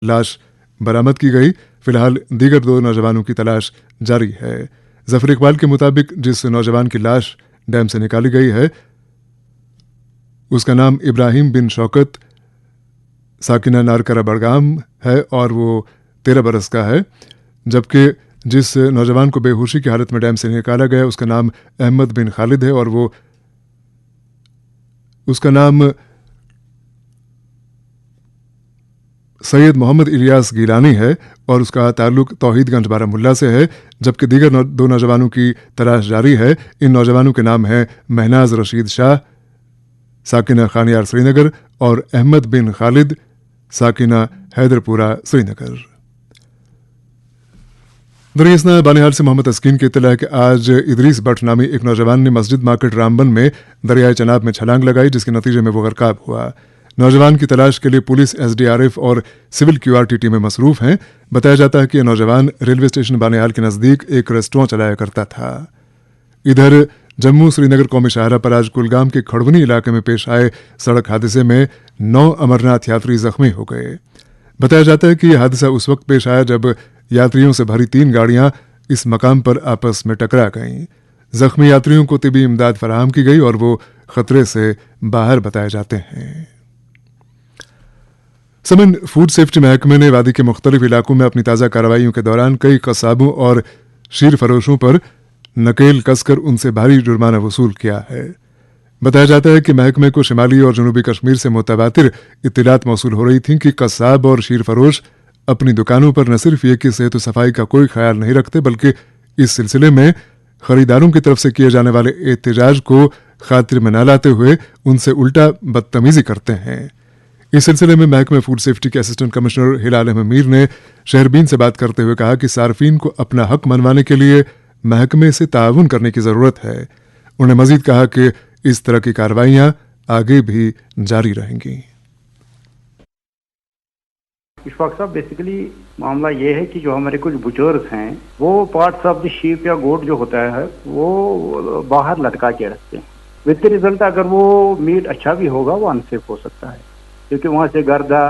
लाश बरामद की गई। फिलहाल दीगर 2 नौजवानों की तलाश जारी है। जफर इकबाल के मुताबिक जिस नौजवान की लाश डैम से निकाली गई है उसका नाम इब्राहिम बिन शौकत साकिना नारकरा बड़गाम है और वो 13 बरस का है, जबकि जिस नौजवान को बेहोशी की हालत में डैम से निकाला गया उसका नाम अहमद बिन खालिद है और वो उसका नाम सैयद मोहम्मद इलियास गिलानी है और उसका ताल्लुक तौहीदगंज बारामुल्ला से है। जबकि दीगर 2 नौजवानों की तलाश जारी है। इन नौजवानों के नाम हैं महनाज रशीद शाह साकिना खानियार श्रीनगर और अहमद बिन खालिद साकिना हैदरपुरा श्रीनगर। दरियासना बानिहाल से मोहम्मद अस्कीन की इत्तला है कि आज इदरीस बट नामी एक नौजवान ने मस्जिद मार्केट रामबन में दरियाए चनाब में छलांग लगाई, जिसके नतीजे में वो गरकाब हुआ। नौजवान की तलाश के लिए पुलिस, एसडीआरएफ और सिविल क्यूआरटी टीमें मसरूफ हैं। बताया जाता है कि यह नौजवान रेलवे स्टेशन बानिहाल के नजदीक एक रेस्टोरेंट चलाया करता था। इधर जम्मू श्रीनगर कौमी शाहरा पर आज कुलगाम के खड़वनी इलाके में पेश आए सड़क हादसे में 9 अमरनाथ यात्री जख्मी हो गए। बताया जाता है कि यह हादसा उस वक्त पेश आया जब यात्रियों से भरी 3 गाड़ियां इस मकाम पर आपस में टकरा गईं। जख्मी यात्रियों को तिबी इमदाद फराहम की गई और वो खतरे से बाहर बताए जाते हैं। समन फूड सेफ्टी महकमे ने वादी के मुख्तलिफ इलाकों में अपनी ताज़ा कार्रवाइयों के दौरान कई कसाबों और शीर फरोशों पर नकेल कसकर उनसे भारी जुर्माना वसूल किया है। बताया जाता है कि महकमे को शिमाली और जनूबी कश्मीर से मुतवातिर इत्तलात मौसूल हो रही थी कि कसाब और शीर फरोश अपनी दुकानों पर न सिर्फ ये कि सेहत सफाई का कोई ख्याल नहीं रखते बल्कि इस सिलसिले में खरीदारों की तरफ से किए जाने वाले एहतजाज को खातिर में न लाते हुए उनसे उल्टा बदतमीजी करते हैं। इस सिलसिले में महकमे फूड सेफ्टी के असिस्टेंट कमिश्नर हिलाल अहमद मीर ने शहरबीन से बात करते हुए कहा कि सार्फिन को अपना हक मनवाने के लिए महकमे से ताउन करने की जरूरत है। उन्होंने मजीद कहा कि इस तरह की कार्रवाइयां आगे भी जारी रहेंगी। इशफाक साहब, बेसिकली मामला ये है कि जो हमारे कुछ बुचर्स हैं वो पार्ट्स ऑफ द शीप या गोट जो होता है वो बाहर लटका के रखते हैं। विद द रिजल्ट अगर वो मीट अच्छा भी होगा वो अनसेफ हो सकता है क्योंकि वहाँ से गर्दा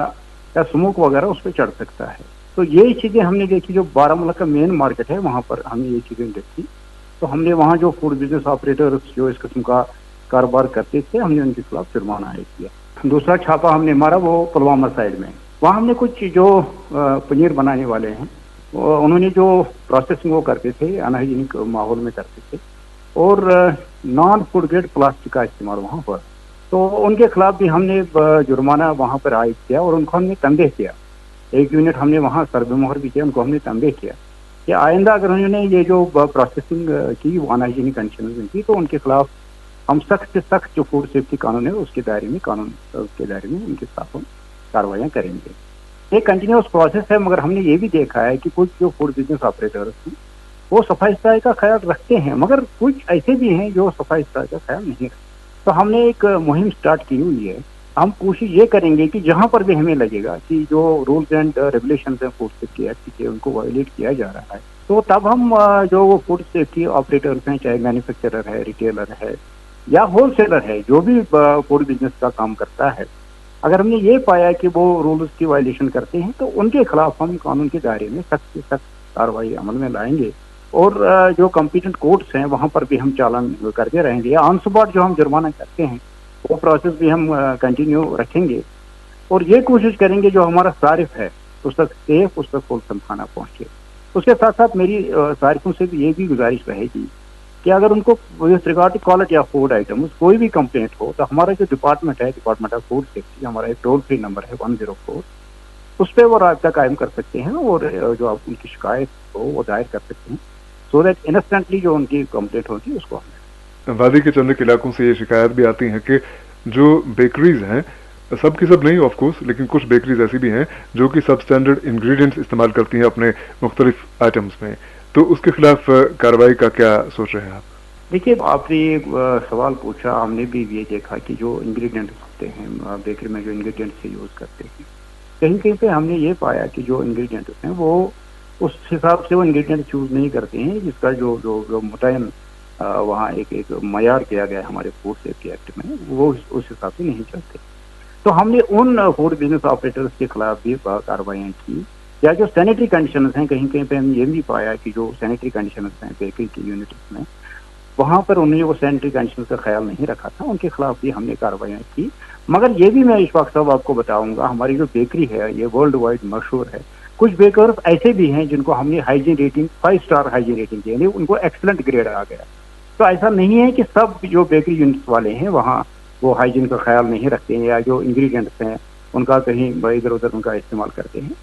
या स्मोक वगैरह उस पर चढ़ सकता है। तो यही चीज़ें हमने देखी। जो बारामूला का मेन मार्केट है वहाँ पर हमने ये चीज़ें देखी, तो हमने वहाँ जो फूड बिजनेस ऑपरेटर्स जो इस किस्म का कारोबार करते थे हमने उनके खिलाफ जुर्माना आयद किया। दूसरा छापा हमने मारा वो पुलवामा साइड में। वहाँ हमने कुछ जो पनीर बनाने वाले हैं उन्होंने जो प्रोसेसिंग वो करते थे अनहाइजीनिक माहौल में करते थे और नॉन फूड ग्रेड प्लास्टिक का इस्तेमाल वहाँ पर, तो उनके खिलाफ भी हमने जुर्माना वहाँ पर आयद किया और उनको हमने तंबीह किया। 1 यूनिट हमने वहाँ सर्वे मोहर भी किया, उनको हमने तंबीह किया कि आइंदा अगर उन्होंने ये जो प्रोसेसिंग की वो अनहाइजीनिक कंडीशन में की तो उनके खिलाफ हम सख्त से सख्त जो फूड सेफ्टी कानून है उसके दायरे में उनके खिलाफ हम कार्रवाइयाँ करेंगे। ये कंटिन्यूस प्रोसेस है, मगर हमने ये भी देखा है कि कुछ जो फूड बिजनेस ऑपरेटर्स हैं वो सफाई सुथराई का ख्याल रखते हैं, मगर कुछ ऐसे भी हैं जो सफाई सुथराई का ख्याल नहीं रखते। तो हमने एक मुहिम स्टार्ट की हुई है। हम कोशिश ये करेंगे कि जहाँ पर भी हमें लगेगा कि जो रूल्स एंड रेगुलेशन है फूड सेफ्टी एक्ट के उनको वायलेट किया जा रहा है तो तब हम जो वो फूड सेफ्टी ऑपरेटर्स हैं, चाहे मैन्युफैक्चरर है, रिटेलर है या होलसेलर है, जो भी फूड बिजनेस का काम करता है, अगर हमने ये पाया कि वो रूल्स की वायलेशन करते हैं तो उनके खिलाफ हम कानून के दायरे में सख्त से सख्त कार्रवाई अमल में लाएंगे और जो कॉम्पिटेंट कोर्ट्स हैं वहाँ पर भी हम चालान करते रहेंगे। ऑन स्पॉट जो हम जुर्माना करते हैं वो प्रोसेस भी हम कंटिन्यू रखेंगे और ये कोशिश करेंगे जो हमारा सारिफ है उस तक सेफ, उस तक होलसेल खाना पहुँचे। उसके साथ साथ मेरी सारिफों से भी ये भी गुजारिश रहेगी कि अगर उनको with regard to quality of food items कोई भी कंप्लेंट हो तो हमारा जो डिपार्टमेंट है, डिपार्टमेंट ऑफ फूड सेफ्टी, हमारा एक टोल फ्री नंबर है 104, उस पर वो राब्ता कायम कर सकते हैं और जो आप उनकी शिकायत हो वो दायर कर सकते हैं सो दैट इंस्टेंटली जो उनकी कंप्लेंट होगी उसको हमें। वादी के चंद इलाकों से ये शिकायत भी आती है कि जो बेकरीज हैं, सब की सब नहीं ऑफ कोर्स, लेकिन कुछ बेकरीज ऐसी भी हैं जो कि सब स्टैंडर्ड इंग्रेडिएंट्स इस्तेमाल करती हैं अपने मुख्तलिफ आइटम्स में, तो उसके खिलाफ कार्रवाई का क्या सोच रहे हैं आप? देखिए, आपने ये सवाल पूछा, हमने भी ये देखा कि जो इंग्रेडिएंट्स होते हैं बेकरी में, जो इंग्रेडिएंट्स यूज़ करते हैं, कहीं कहीं पे हमने ये पाया कि जो इंग्रेडिएंट्स हैं वो उस हिसाब से वो इंग्रेडिएंट चूज़ नहीं करते हैं जिसका जो मुतयन वहाँ एक मयार किया गया है हमारे फूड सेफ्टी एक्ट में, वो उस हिसाब से नहीं चलते। تو ہم نے ان فوڈ بزنس آپریٹرز کے خلاف بھی کارروائیاں کی. یا جو سینیٹری کنڈیشنز ہیں, کہیں کہیں پہ ہم یہ بھی پایا کہ جو سینیٹری کنڈیشنز ہیں بیکری کی یونٹس میں, وہاں پر انہوں نے وہ سینیٹری کنڈیشنز کا خیال نہیں رکھا تھا, ان کے خلاف بھی ہم نے کارروائیاں کی. مگر یہ بھی میں اشفاق صاحب آپ کو بتاؤں گا, ہماری جو بیکری ہے یہ ورلڈ وائڈ مشہور ہے. کچھ بیکرز ایسے بھی ہیں جن کو ہم نے hygiene rating 5 star hygiene rating دی, یعنی ان کو ایکسلنٹ گریڈ آ گیا. تو ایسا نہیں ہے کہ سب جو بیکری یونٹس والے ہیں وہاں وہ ہائیجین کا خیال نہیں رکھتے ہیں, یا جو انگریڈینٹس ہیں ان کا کہیں ادھر ادھر ان کا استعمال کرتے ہیں.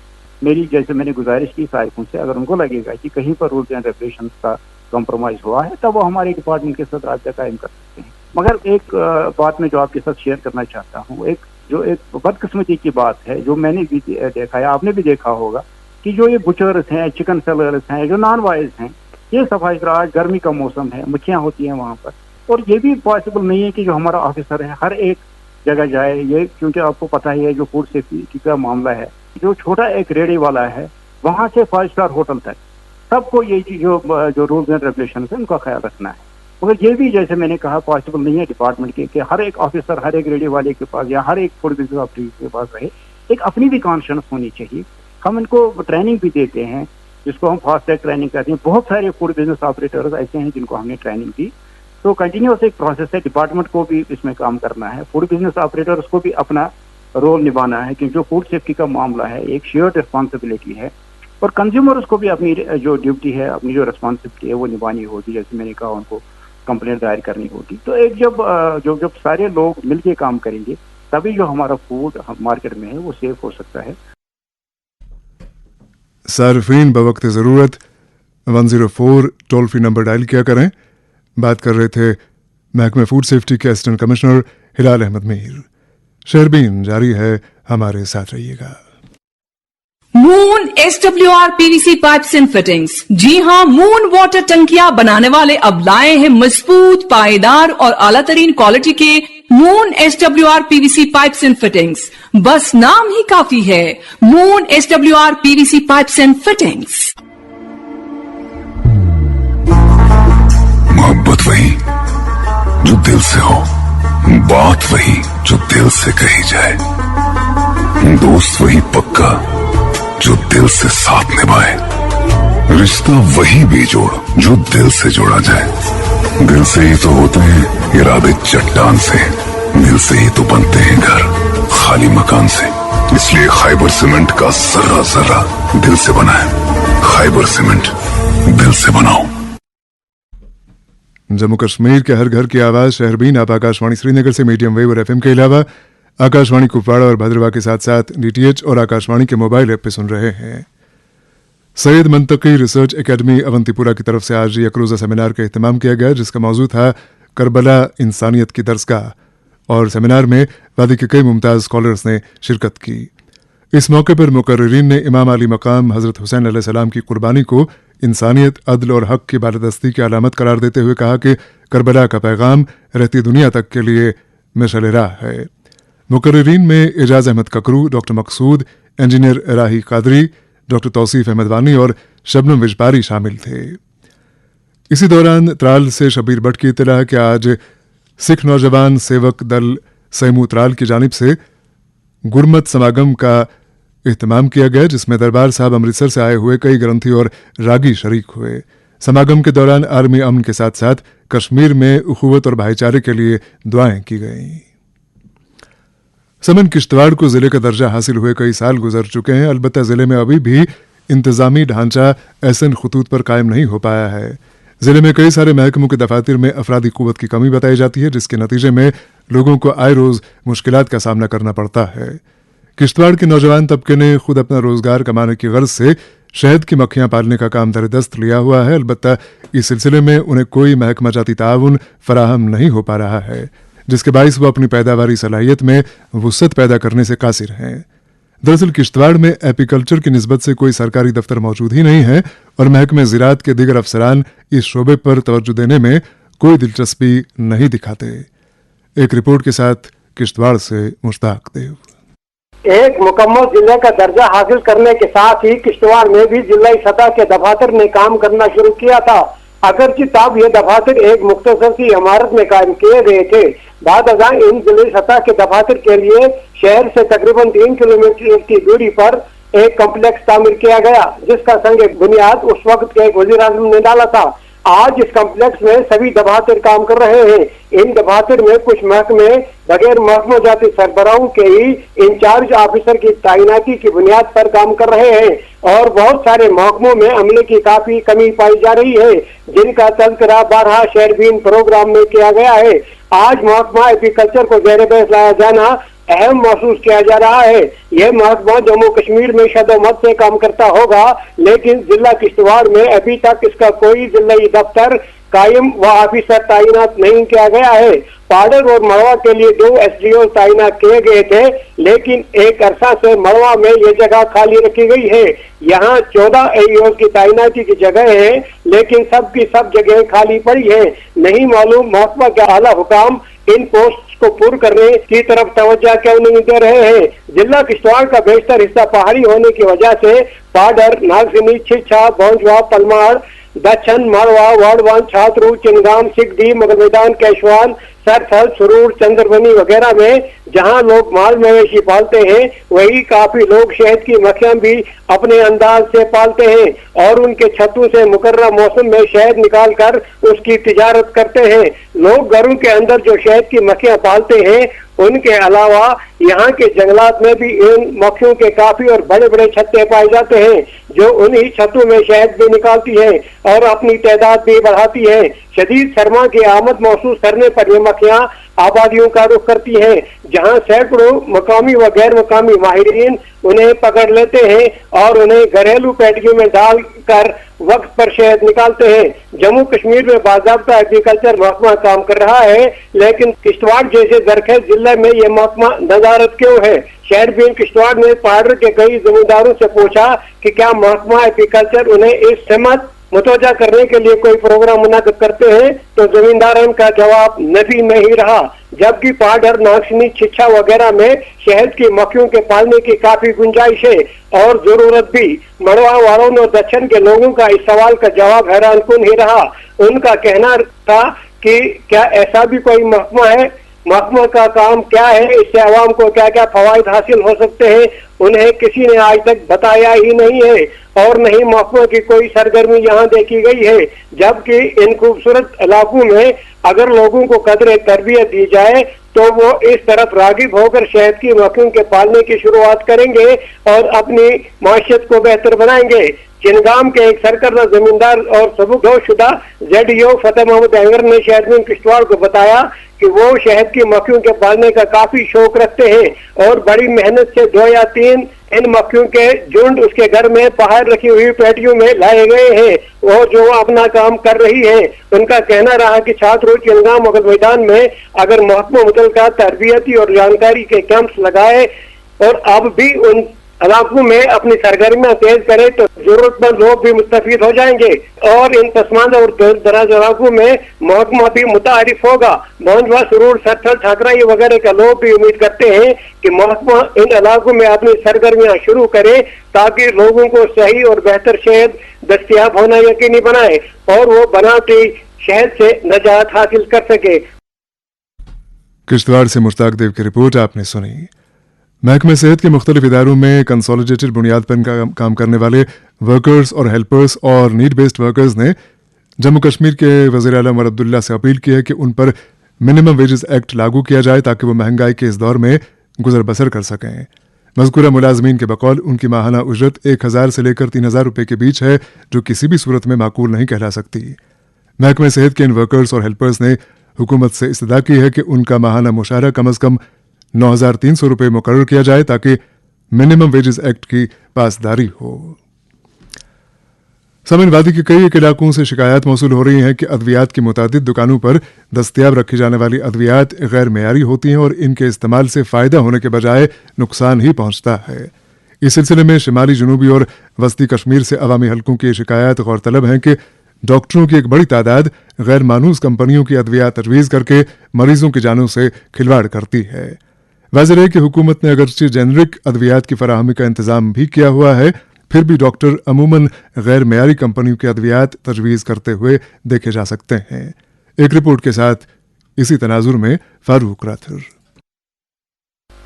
میری جیسے میں نے گزارش کی صاحبوں سے, اگر ان کو لگے گا کہ کہیں پر رولز اینڈ ریگولیشنز کا کمپرومائز ہوا ہے تب وہ ہمارے ڈپارٹمنٹ کے ساتھ رابطہ قائم کر سکتے ہیں. مگر ایک بات میں جو آپ کے ساتھ شیئر کرنا چاہتا ہوں, ایک بدقسمتی کی بات ہے جو میں نے بھی دیکھا ہے, آپ نے بھی دیکھا ہوگا, کہ جو یہ بچرز ہیں, چکن سیلرز ہیں, جو نان وائز ہیں, یہ صفائی کرا, آج گرمی کا موسم ہے, مکھیاں ہوتی ہیں وہاں پر, اور یہ بھی پاسبل نہیں ہے کہ جو ہمارا آفیسر ہے ہر ایک جگہ جائے. یہ کیونکہ آپ کو پتہ ہی ہے جو فوڈ سیفٹی کا معاملہ ہے, جو چھوٹا ایک ریڑھی والا ہے وہاں سے 5 اسٹار ہوٹل تک سب کو یہ جو رولز اینڈ ریگولیشنز ہیں ان کا خیال رکھنا ہے. مگر یہ بھی جیسے میں نے کہا پاسبل نہیں ہے ڈپارٹمنٹ کے کہ ہر ایک آفیسر ہر ایک ریڑھی والے کے پاس یا ہر ایک فوڈ بزنس آپریٹر کے پاس رہے. ایک اپنی بھی کانشنس ہونی چاہیے. ہم ان کو ٹریننگ بھی دیتے ہیں جس کو ہم فاسٹ ٹریک ٹریننگ کہتے ہیں. بہت سارے فوڈ بزنس آپریٹرز ایسے ہیں جن کو ہم نے ٹریننگ دی. تو کنٹینیوس ایک پروسیس ہے, ڈپارٹمنٹ کو بھی اس میں کام کرنا ہے, فوڈ بزنس آپریٹرز کو بھی اپنا رول نبھانا ہے, کیونکہ جو فوڈ سیفٹی کا معاملہ ہے ایک شیئرڈ رسپانسبلٹی ہے, اور کنزیومرز کو بھی اپنی جو ڈیوٹی ہے, اپنی جو رسپانسبلٹی ہے وہ نبھانی ہوگی. جیسے میں نے کہا ان کو کمپلینٹ دائر کرنی ہوگی. تو ایک جب سارے لوگ مل کے کام کریں گے تبھی جو ہمارا فوڈ مارکیٹ میں ہے وہ سیف ہو سکتا ہے. صارفین بوقت ضرورت 104 ٹول فری نمبر ڈائل کیا کریں. بات کر رہے تھے محکمہ فوڈ سیفٹی کے اسسٹنٹ کمشنر ہلال احمد میر. شہربین جاری ہے, ہمارے ساتھ رہیے گا. Moon SWR PVC pipes and fittings. جی ہاں, مون واٹر ٹنکیاں بنانے والے اب لائے ہیں مضبوط, پائیدار اور اعلیٰ ترین کوالٹی کے مون SWR PVC pipes and fittings. بس نام ہی کافی ہے, مون SWR PVC pipes and fittings. محبت وہی جو دل سے ہو, بات وہی جو دل سے کہی جائے, دوست وہی پکا جو دل سے ساتھ نبھائے, رشتہ وہی بیجوڑ جو دل سے جوڑا جائے. دل سے ہی تو ہوتے ہیں ارادے چٹان سے, دل سے ہی تو بنتے ہیں گھر خالی مکان سے. اس لیے خیبر سیمنٹ کا ذرہ ذرہ دل سے بنا ہے. خیبر سیمنٹ, دل سے بناؤ. جموں کشمیر کے ہر گھر کی آواز شہربین آپ آکاشوانی سری نگر سے میڈیم ویو اور FM کے علاوہ آکاشوانی کپواڑہ اور بھدرواہ کے ساتھ ساتھ DTH اور آکاشوانی کے موبائل ایپ پہ سن رہے ہیں. سید منطقی ریسرچ اکیڈمی اونتی پورہ کی طرف سے آج یک روزہ سیمینار کا اہتمام کیا گیا, جس کا موضوع تھا کربلا انسانیت کی درسگاہ, اور سیمینار میں وادی کے کئی ممتاز اسکالرز نے شرکت کی. اس موقع پر مقررین نے امام علی مقام حضرت حسین علیہ السلام کی قربانی کو انسانیت, عدل اور حق کی بالادستی کی علامت قرار دیتے ہوئے کہا کہ کربلا کا پیغام رہتی دنیا تک کے لیے مشعل راہ ہے. مقررین میں اعجاز احمد ککرو, ڈاکٹر مقصود, انجینئر راہی قادری, ڈاکٹر توصیف احمد وانی اور شبنم وجپاری شامل تھے. اسی دوران ترال سے شبیر بٹ کی اطلاع کہ آج سکھ نوجوان سیوک دل سیمو ترال کی جانب سے گرمت سماگم کا اہتمام کیا گیا, جس میں دربار صاحب امرتسر سے آئے ہوئے کئی گرنتھی اور راگی شریک ہوئے. سماگم کے دوران عالمی امن کے ساتھ ساتھ کشمیر میں اخوت اور بھائی چارے کے لیے دعائیں کی گئیں. سمن کشتواڑ کو ضلع کا درجہ حاصل ہوئے کئی سال گزر چکے ہیں, البتہ ضلع میں ابھی بھی انتظامی ڈھانچہ ایسن خطوط پر قائم نہیں ہو پایا ہے. ضلع میں کئی سارے محکموں کے دفاتر میں افرادی قوت کی کمی بتائی جاتی ہے, جس کے نتیجے میں لوگوں کو آئے روز مشکلات کا سامنا کرنا پڑتا ہے. کشتواڑ کے نوجوان طبقے نے خود اپنا روزگار کمانے کی غرض سے شہد کی مکھیاں پالنے کا کام در دست لیا ہوا ہے, البتہ اس سلسلے میں انہیں کوئی محکمہ جاتی تعاون فراہم نہیں ہو پا رہا ہے, جس کے باعث وہ اپنی پیداواری صلاحیت میں وسعت پیدا کرنے سے قاصر ہیں. دراصل کشتواڑ میں ایپیکلچر کی نسبت سے کوئی سرکاری دفتر موجود ہی نہیں ہے, اور محکمہ زراعت کے دیگر افسران اس شعبے پر توجہ دینے میں کوئی دلچسپی نہیں دکھاتے. ایک رپورٹ کے ساتھ کشتواڑ سے مشتاق دیو. ایک مکمل ضلع کا درجہ حاصل کرنے کے ساتھ ہی کشتواڑ میں بھی ضلعی سطح کے دفاتر نے کام کرنا شروع کیا تھا. अगरचे ताब ये दफातर एक मुख्तसर सी इमारत में कायम किए गए थे, बाद अज़ां इन जिले सतह के दफातर के लिए शहर से तकरीबन 3 किलोमीटर की दूरी पर एक कम्प्लेक्स तामीर किया गया, जिसका संग बुनियाद उस वक्त के वज़ीर आज़म ने डाला था। आज इस कम्प्लेक्स में सभी दफातर काम कर रहे हैं। इन दफातर में कुछ महकमे बगैर महकमा जाती सरबराहों के ही इंचार्ज ऑफिसर की तैनाती की बुनियाद पर काम कर रहे हैं और बहुत सारे महकमों में अमले की काफी कमी पाई जा रही है, जिनका तज़किरा 12 शहरबीन प्रोग्राम में किया गया है। आज महकमा एग्रीकल्चर को ज़ेर बहस लाया जाना अहम महसूस किया जा रहा है। यह महकमा जम्मू कश्मीर में शदोमत से काम करता होगा, लेकिन जिला किश्तवाड़ में अभी तक इसका कोई जिलाई दफ्तर कायम व ऑफिसर तैनात नहीं किया गया है। पाडर और मड़वा के लिए 2 SDO तैनात किए गए थे, लेकिन एक अरसा से मड़वा में ये जगह खाली रखी गई है। यहाँ 14 AEO की तैनाती की जगह है, लेकिन सब की सब जगह खाली पड़ी है। नहीं मालूम महकमा के आला हुकाम इन पोस्ट को पूर्ण करने की तरफ तवज्जो क्यों नहीं दे रहे हैं। जिला किश्तवाड़ का बेशतर हिस्सा पहाड़ी होने की वजह से पाडर, नागसिनी, छिछा, बौंजवा, पलमाड़, दक्षिण, मड़वा, वाड़वान, छात्रू, चिनगाम, सिगदी, मगर मैदान, कैशवान, सरथल, सुरूर, चंद्रबनी वगैरह में जहां लोग माल मवेशी पालते हैं, वही काफी लोग शहद की मक्खियां भी अपने अंदाज से पालते हैं और उनके छतों से मुकर्रर मौसम में शहद निकाल कर उसकी तिजारत करते हैं। लोग घरों के अंदर जो शहद की मक्खियां पालते हैं, उनके अलावा यहाँ के जंगलात में भी इन मक्खियों के काफी और बड़े बड़े छत्ते पाए जाते हैं, जो उन्हीं छतों में शहद भी निकालती है और अपनी तादाद भी बढ़ाती है। शदीद सरमा की आमद महसूस करने पर ये मक्खियां आबादियों का रुख करती हैं, जहां सैकड़ों मकामी व गैर मकामी माहिरीन उन्हें पकड़ लेते हैं और उन्हें घरेलू पेटियों में डालकर वक्त पर शहद निकालते हैं। जम्मू कश्मीर में बाज़ाब्ता एग्रीकल्चर महकमा काम कर रहा है, लेकिन किश्तवाड़ जैसे जरखेज जिले में ये महकमा नजारत क्यों है? शहरबीन किश्तवाड़ ने पाडर के कई जमींदारों से पूछा कि क्या महकमा एग्रीकल्चर उन्हें इस समत मुतवज्जा करने के लिए कोई प्रोग्राम मुनक़िद करते हैं, तो जमींदारों का जवाब नफी में ही रहा। जबकि पाडर, नागसिनी, छिछा वगैरह में शहद की मक्खियों के पालने की काफी गुंजाइश है और जरूरत भी। मड़वा वालों और दक्षिण के लोगों का इस सवाल का जवाब हैरानकुन ही रहा। उनका कहना था कि क्या ऐसा भी कोई महकमा है, महकमा का काम क्या है, इससे आवाम को क्या क्या फवायद हासिल हो सकते हैं, उन्हें किसी ने आज तक बताया ही नहीं है और नहीं महकमा की कोई सरगर्मी यहाँ देखी गई है। जबकि इन खूबसूरत इलाकों में अगर लोगों को कदर तरबियत दी जाए तो वो इस तरफ रागिब होकर शहद की मक्खियों के पालने की शुरुआत करेंगे और अपनी माशियत को बेहतर बनाएंगे। चिनगाम के एक सरकर्दा जमींदार और सबूतशुदा ZEO फतेह मोहम्मद अहंगर ने शहरबीन किश्तवाड़ को बताया कि वो शहद की मक्खियों के पालने का काफी शौक रखते हैं और बड़ी मेहनत से 2 या 3 इन मक्खियों के झुंड उसके घर में बाहर रखी हुई पेटियों में लाए गए हैं और जो अपना काम कर रही है। उनका कहना रहा कि छात्रों चिनगाम मगर मैदान में अगर महकमा मुतल्लिका तरबियती और जानकारी के कैंप्स लगाए और अब भी उन इलाकों में अपनी सरगर्मियां तेज करे तो जरूरतमंद लोग भी मुस्तफीद हो जाएंगे और इन पसमानदा और दराज इलाकों में महकमा भी मुतारिफ होगा। मौजवा, सुरूर, सरथल, ठाकराई वगैरह के लोग भी उम्मीद करते हैं कि महकमा इन इलाकों में अपनी सरगर्मियां शुरू करे ताकि लोगों को सही और बेहतर शहद दस्तियाब होना यकीनी बनाए और वो बनावटी शहद से निजात हासिल कर सके। किश्तवाड़ से मुश्ताक देव की रिपोर्ट आपने सुनी। महकमे सेहत के मुख्तलिफ इदारों में कंसोलिडेटेड बुनियाद पर काम करने वाले वर्कर्स और हेल्पर्स और नीड बेस्ड वर्कर्स ने जम्मू कश्मीर के वज़ीर आला उमर अब्दुल्ला से अपील की है कि उन पर मिनिमम वेजेस एक्ट लागू किया जाए ताकि वो महंगाई के इस दौर में गुजर बसर कर सकें। मज़कूरा मुलाजमीन के बकौल उनकी माहाना उजरत 1000 से लेकर 3000 रुपये के बीच है, जो किसी भी सूरत में माकूल नहीं कहला सकती। महकमे सेहत के इन वर्कर्स और हेल्पर्स ने हुकूमत से इस्तदा की है कि उनका माहाना मुशाहरा कम अज़ कम 9300 रुपये मुकर्रर किया जाए ताकि मिनिमम वेजेस एक्ट की पासदारी हो। समन वादी के कई इलाकों से शिकायत मौसूल हो रही हैं कि अद्वियात की मुतादिद दुकानों पर दस्तयाब रखी जाने वाली अद्वियात गैर मेयारी होती हैं और इनके इस्तेमाल से फ़ायदा होने के बजाय नुकसान ही पहुंचता है। इस सिलसिले में शिमाली, जनूबी और वस्ती कश्मीर से अवामी हलकों की शिकायत गौरतलब हैं कि डॉक्टरों की एक बड़ी तादाद गैर मानूस कंपनियों की अद्वियात तजवीज़ करके मरीजों की जानों से खिलवाड़ करती है। वाज़ेह है कि हुकूमत ने अगरचे जेनरिक अद्वियात की फराहमी का इंतज़ाम भी किया हुआ है, फिर भी डॉक्टर अमूमन गैर मेयारी कंपनियों की अद्वियात तजवीज़ करते हुए देखे जा सकते हैं। एक रिपोर्ट के साथ इसी तनाजुर में फारूक राथर।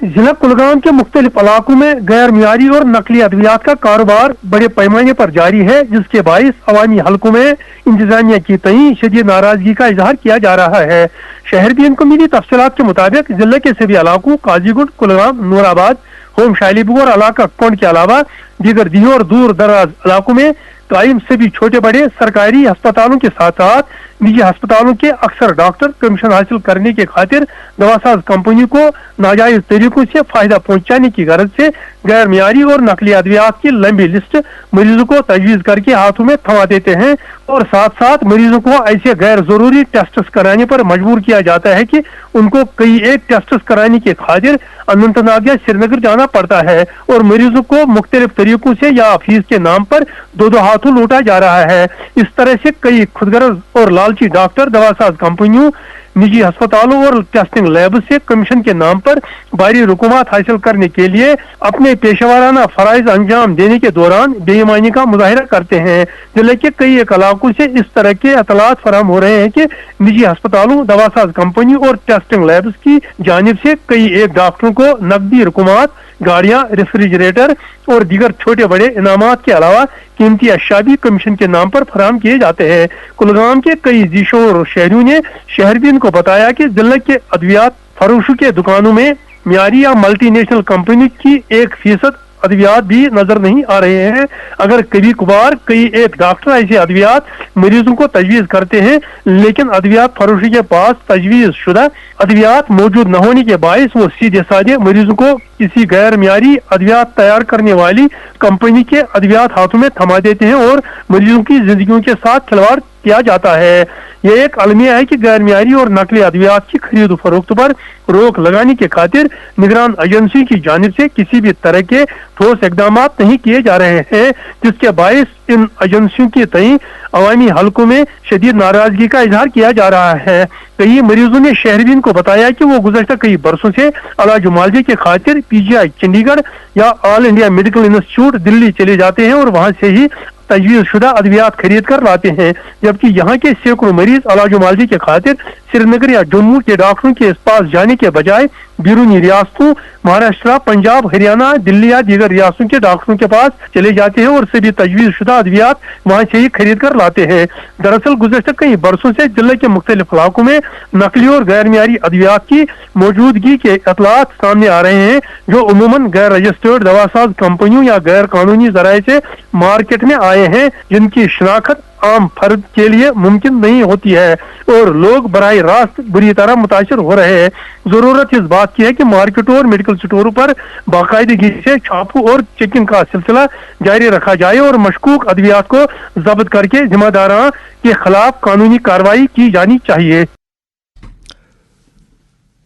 जिला कुलगाम के मुख्तलिफ इलाकों में गैर मियारी और नकली अद्वियात का कारोबार बड़े पैमाने पर जारी है, जिसके बाइस अवामी हलकों में इंतजामिया की तई शदीद नाराजगी का इजहार किया जा रहा है। शहरदीन को मिली तफसीलात के मुताबिक जिले के सभी इलाकों काजीगुंड, कुलगाम, नूराबाद, होम शालीबू और इलाका कोंड के अलावा दीगर दियों और दूर दराज इलाकों में कायम सभी छोटे बड़े सरकारी अस्पतालों के साथ साथ निजी अस्पतालों के अक्सर डॉक्टर कमीशन हासिल करने के खातिर दवासाज कंपनी को नाजायज तरीकों से फायदा पहुंचाने की गरज से गैर मियारी और नकली अद्वियात की लंबी लिस्ट मरीजों को तजवीज करके हाथों में थमा देते हैं और साथ साथ मरीजों को ऐसे गैर जरूरी टेस्ट कराने पर मजबूर किया जाता है कि उनको कई एक टेस्ट कराने के खातिर अनंतनाग या श्रीनगर जाना पड़ता है और मरीजों को मुख्तलिफ तरीकों से या फीस के नाम पर दो हाथों लूटा जा रहा है। इस तरह से कई खुदगर्ज और लालची डॉक्टर दवासाज कंपनियों, निजी अस्पतालों और टेस्टिंग लैब से कमीशन के नाम पर भारी रकूमात हासिल करने के लिए अपने पेशेवराना फराइज अंजाम देने के दौरान बेईमानी का मुजाहिरा करते हैं। जिले के कई एक इलाकों से इस तरह के इतलात फराहम हो रहे हैं कि निजी अस्पतालों, दवासाज कंपनी और टेस्टिंग लैब्स की जानिब से कई एक डॉक्टरों को नकदी रकूमात, गाड़ियां, रेफ्रिजरेटर और दीगर छोटे बड़े इनामात के अलावा कीमती अशिया भी कमीशन के नाम पर फराहम किए जाते हैं। कुलगाम के कई जीशोर शहरियों ने शहरबीन को बताया कि जिले के अद्वियात फरोशों के दुकानों में मियारी या मल्टीनेशनल कंपनी की 1% अद्वियात भी नजर नहीं आ रहे हैं। अगर कभी कभार कई एक डॉक्टर ऐसे अद्वियात मरीजों को तजवीज करते हैं, लेकिन अद्वियात फरोशी के पास तजवीज शुदा अद्वियात मौजूद न होने के बायस वो सीधे साधे मरीजों को किसी गैर मियारी अद्वियात तैयार करने वाली कंपनी के अद्वियात हाथों में थमा देते हैं और मरीजों की जिंदगियों के साथ खिलवाड़ किया जाता है। यह एक अलमिया है कि गैर मियारी और नकली अद्वियात की खरीद फरोख्त पर रोक लगाने के खातिर निगरान एजेंसी की जानिब से किसी भी तरह के ठोस इकदाम नहीं किए जा रहे हैं, जिसके बायस इन एजेंसियों के तई अवामी हलकों में शदीद नाराजगी का इजहार किया जा रहा है। कई मरीजों ने शहरबीन को बताया कि वो गुज़श्ता कई बरसों से इलाज मुआवजे के खातिर पीजीआई चंडीगढ़ या all India medical institute Delhi चले जाते हैं और वहां से ही तजवीज शुदा अद्वियात खरीद कर लाते हैं, जबकि यहाँ के सैकड़ों मरीज इलाज मुआवजे के खातिर श्रीनगर या जम्मू के डॉक्टरों के पास जाने के बजाय बैरूनी रियासतों महाराष्ट्र, पंजाब, हरियाणा, दिल्ली या दीगर रियासतों के डॉक्टरों के पास चले जाते हैं और सभी तजवीज शुदा अद्वियात वहाँ से ही खरीद कर लाते हैं। दरअसल गुज़श्ता कई बरसों से जिले के मुख्तलिफ इलाकों में नकली और गैर मियारी अद्वियात की मौजूदगी के इतलात सामने आ रहे हैं, जो उमूमन गैर रजिस्टर्ड दवासाज कंपनियों या गैर कानूनी जराए से मार्केट में आए हैं, जिनकी शनाख्त आम फर्द के लिए मुमकिन नहीं होती है और लोग बराह रास्त बुरी तरह मुतासर हो रहे हैं। जरूरत इस बात की है कि मार्केटों और मेडिकल स्टोरों पर बाकायदगी से छापों और चेकिंग का सिलसिला जारी रखा जाए और मशकूक अद्वियात को जब्त करके जिम्मेदारां के खिलाफ कानूनी कार्रवाई की जानी चाहिए।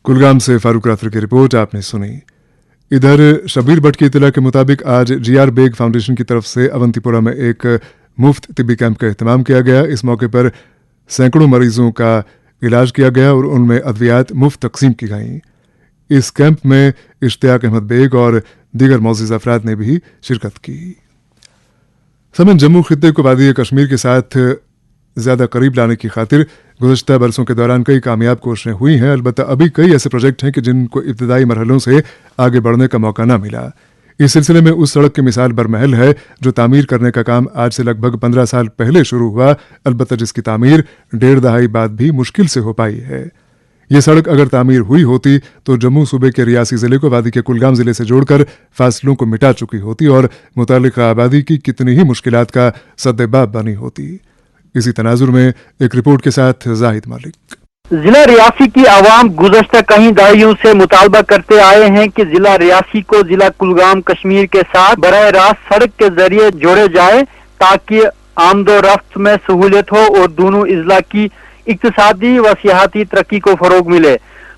कुलगाम से फारूक राथर की रिपोर्ट आपने सुनी। इधर शबीर भट्ट की इतला के मुताबिक आज जीआर बेग फाउंडेशन की तरफ से अवंतीपुरा में एक मुफ्त तिब्बी कैंप का एहतमाम किया गया। इस मौके पर सैकड़ों मरीजों का इलाज किया गया और उनमें अद्वियात मुफ्त तकसीम की गईं। इस कैंप में इश्तियाक अहमद बेग और दीगर मोअज़्ज़िज़ अफराद ने भी शिरकत की। समन जम्मू खित्ते को वादी कश्मीर के साथ ज़्यादा करीब लाने की खातिर गुज़श्ता बरसों के दौरान कई कामयाब कोशिशें हुई हैं। अलबत्ता अभी कई ऐसे प्रोजेक्ट हैं कि जिनको इब्तदाई मरहलों से आगे बढ़ने का मौका न मिला। इस सिलसिले में उस सड़क की मिसाल बरमहल है जो तामीर करने का काम आज से लगभग 15 साल पहले शुरू हुआ, अलबत्ता जिसकी तामीर 1.5 दहाई बाद भी मुश्किल से हो पाई है। ये सड़क अगर तामीर हुई होती तो जम्मू सूबे के रियासी जिले को वादी के कुलगाम जिले से जोड़कर फासलों को मिटा चुकी होती और मुतालिका आबादी की कितनी ही मुश्किलात का सद्देबाब बनी होती। इसी तनाजुर में एक रिपोर्ट के साथ जाहिद मालिक। जिला रियासी की आवाम गुज़श्ता कई दहाइयों से मुतालबा करते आए हैं कि जिला रियासी को जिला कुलगाम कश्मीर के साथ बराह रास्त सड़क के जरिए जोड़े जाए ताकि आमदो रफ्त में सहूलियत हो और दोनों अजला की इक्तिसादी व सियाहती तरक्की को फरोग मिले।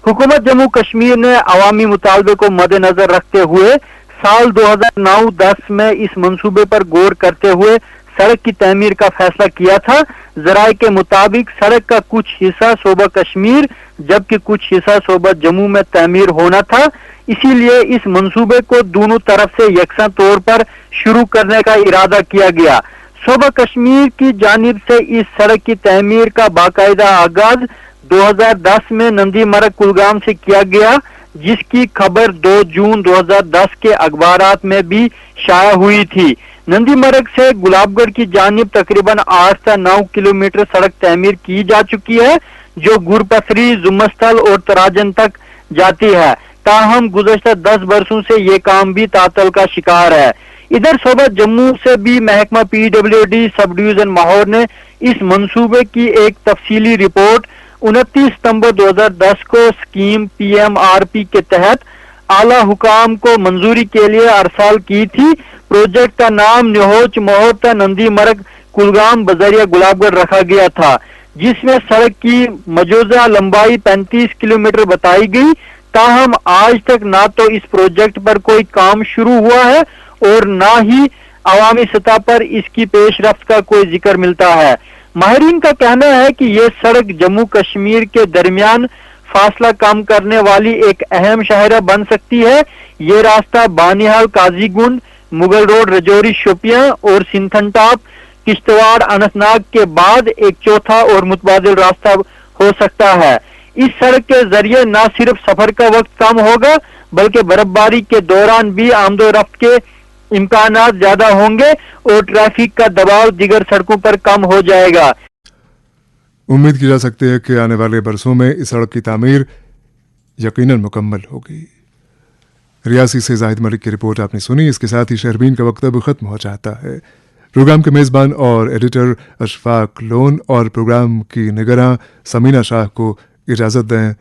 हुकूमत जम्मू कश्मीर ने अवामी मुतालबे को मद्देनजर रखते हुए साल 2009-10 में इस मंसूबे पर गौर करते हुए सड़क की तमीर का फैसला किया था। जराये के मुताबिक सड़क का कुछ हिस्सा सूबा कश्मीर जबकि कुछ हिस्सा सूबा जम्मू में तमीर होना था, इसीलिए इस मंसूबे को दोनों तरफ से यकसा तौर पर शुरू करने का इरादा किया गया। सूबा कश्मीर की जानिब से इस सड़क की तमीर का बाकायदा आगाज 2010 में नंदी मरग कुलगाम से किया गया, जिसकी खबर 2 जून 2010 के अखबारात में भी शाया हुई थी। नंदी मरग से गुलाबगढ़ की जानिब तकरीबन 8 से 9 किलोमीटर सड़क तमीर की जा चुकी है, जो गुरपथरी, जुम्मस्थल और तराजन तक जाती है। ताहम गुज़श्ता 10 बरसों से ये काम भी तातल का शिकार है। इधर सूबा जम्मू से भी महकमा PWD सब डिवीजन माहौर ने इस मंसूबे की एक तफसीली रिपोर्ट 29 सितंबर 2010 को स्कीम PMRP के तहत आला हुकाम को मंजूरी के लिए अरसाल की थी। प्रोजेक्ट का नाम निहोच मोहता नंदी मरग कुलगाम बजरिया गुलाबगढ़ रखा गया था, जिसमें सड़क की मौजूदा लंबाई 35 किलोमीटर बताई गई। ताहम आज तक ना तो इस प्रोजेक्ट पर कोई काम शुरू हुआ है और ना ही अवामी सतह पर इसकी पेशरफ्त का कोई जिक्र मिलता है। माहिरीन का कहना है कि ये सड़क जम्मू कश्मीर के दरमियान फासला कम करने वाली एक अहम शाहरा बन सकती है। ये रास्ता बानिहाल, काजीगुंड, मुगल रोड, रजौरी, शोपियां और सिंथन टॉप, किश्तवाड़, अनंतनाग के बाद एक चौथा और मुतबादिल रास्ता हो सकता है। इस सड़क के जरिए न सिर्फ सफर का वक्त कम होगा बल्कि बर्फबारी के दौरान भी आमदोरफ्त के इम्कानात ज्यादा होंगे और ट्रैफिक का दबाव दीगर सड़कों पर कम हो जाएगा। उम्मीद की जा सकती है कि आने वाले बरसों में इस सड़क की तामीर यकीनन मुकम्मल होगी। रियासी से जाहिद मलिक की रिपोर्ट आपने सुनी। इसके साथ ही शहरबीन का वक्त अब खत्म हो जाता है। प्रोग्राम के मेज़बान और एडिटर अशफाक लोन और प्रोग्राम की निगरां समीना शाह को इजाज़त दें।